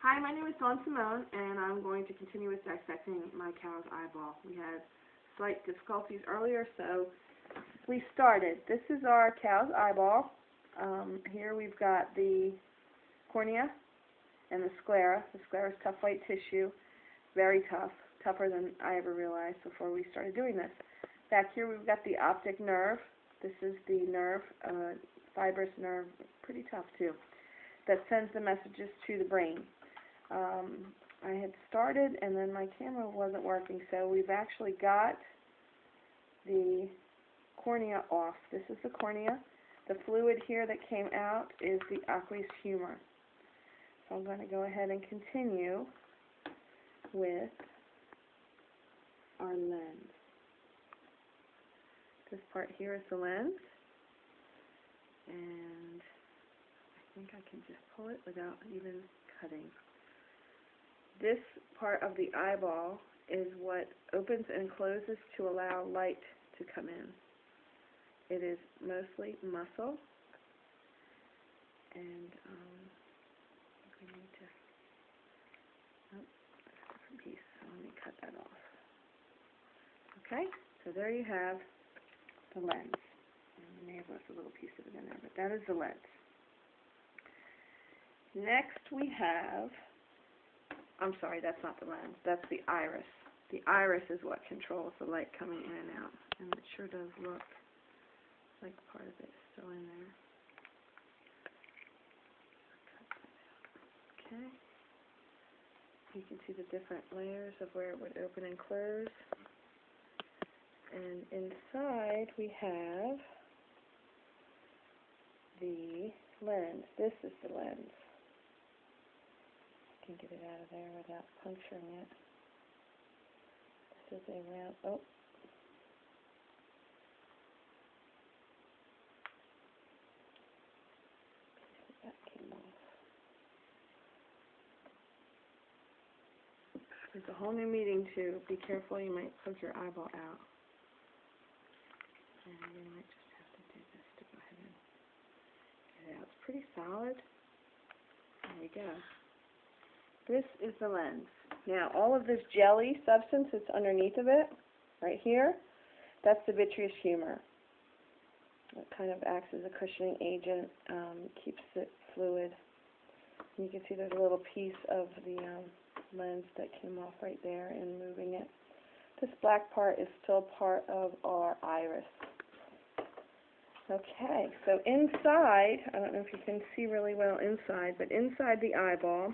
Hi, my name is Simone, and I'm going to continue with dissecting my cow's eyeball. We had slight difficulties earlier, so we started. This is our cow's eyeball. Here we've got the cornea and the sclera. The sclera is tough white tissue, very tough, tougher than I ever realized before we started doing this. Back here we've got the optic nerve. This is the nerve, fibrous nerve, pretty tough too, that sends the messages to the brain. I had started and then my camera wasn't working, so we've actually got the cornea off. This is the cornea. The fluid here that came out is the aqueous humor. So I'm going to go ahead and continue with our lens. This part here is the lens, and I think I can just pull it without even cutting. This part of the eyeball is what opens and closes to allow light to come in. It is mostly muscle, and we need to, oh, that's a different piece, so let me cut that off. Okay, so there you have the lens. And I may have left a little piece of it in there, but that is the lens. Next we have, I'm sorry, that's not the lens, that's the iris. The iris is what controls the light coming in and out, and it sure does look like part of it is still in there. Cut that out. Okay. You can see the different layers of where it would open and close. And inside we have the lens. This is the lens. I can get it out of there without puncturing it. This is a round, oh. That came off. There's a whole new meeting too. Be careful, you might poke your eyeball out. And you might just have to do this to go ahead and get it out. It's pretty solid. There you go. This is the lens. Now, all of this jelly substance that's underneath of it, right here, that's the vitreous humor. It kind of acts as a cushioning agent, keeps it fluid. And you can see there's a little piece of the lens that came off right there in moving it. This black part is still part of our iris. Okay, so inside, I don't know if you can see really well inside, but inside the eyeball,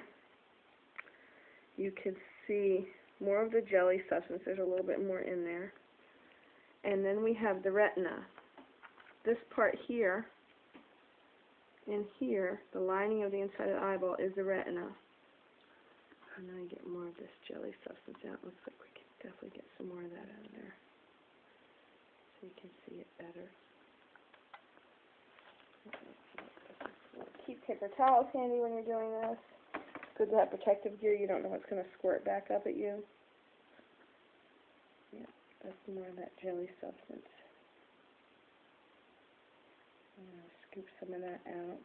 you can see more of the jelly substance. There's a little bit more in there. And then we have the retina. This part here, and here, the lining of the inside of the eyeball is the retina. And then I get more of this jelly substance out. Looks like we can definitely get some more of that out of there, so you can see it better. Keep paper towels handy when you're doing this. Good to have protective gear. You don't know what's going to squirt back up at you. Yeah, that's more of that jelly substance. I'm going to scoop some of that out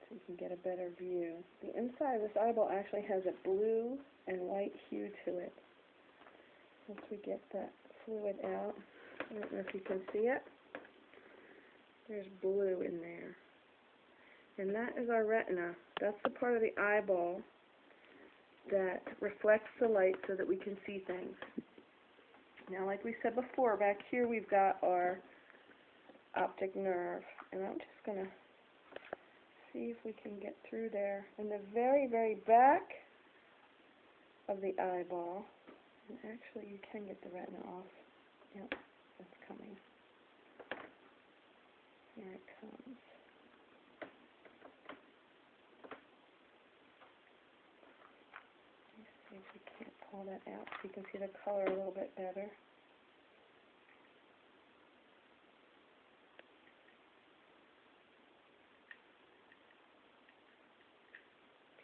so you can get a better view. The inside of this eyeball actually has a blue and white hue to it. Once we get that fluid out, I don't know if you can see it. There's blue in there. And that is our retina. That's the part of the eyeball that reflects the light so that we can see things. Now, like we said before, back here we've got our optic nerve. And I'm just going to see if we can get through there. In the very, very back of the eyeball, and actually you can get the retina off. Yep, it's coming. Here it comes. Let's see if we can't pull that out so you can see the color a little bit better.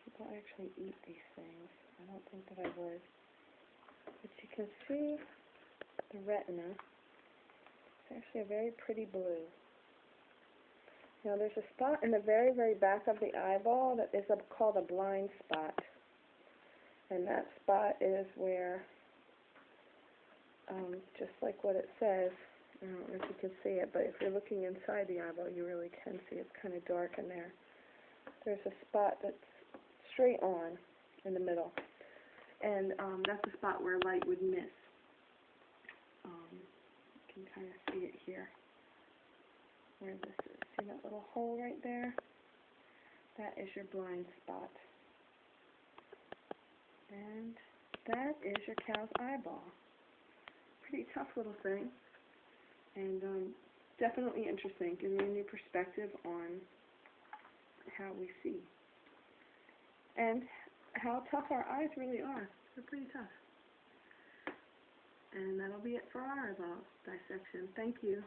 People actually eat these things. I don't think that I would. But you can see the retina. It's actually a very pretty blue. Now there's a spot in the very, very back of the eyeball that is called a blind spot. And that spot is where, just like what it says, I don't know if you can see it, but if you're looking inside the eyeball, you really can see it's kind of dark in there. There's a spot that's straight on in the middle. And that's the spot where light would miss. You can kind of see it here, where this is. See that little hole right there? That is your blind spot. And that is your cow's eyeball. Pretty tough little thing. And definitely interesting, giving me a new perspective on how we see. And how tough our eyes really are. They're pretty tough. And that'll be it for our eyeball dissection. Thank you.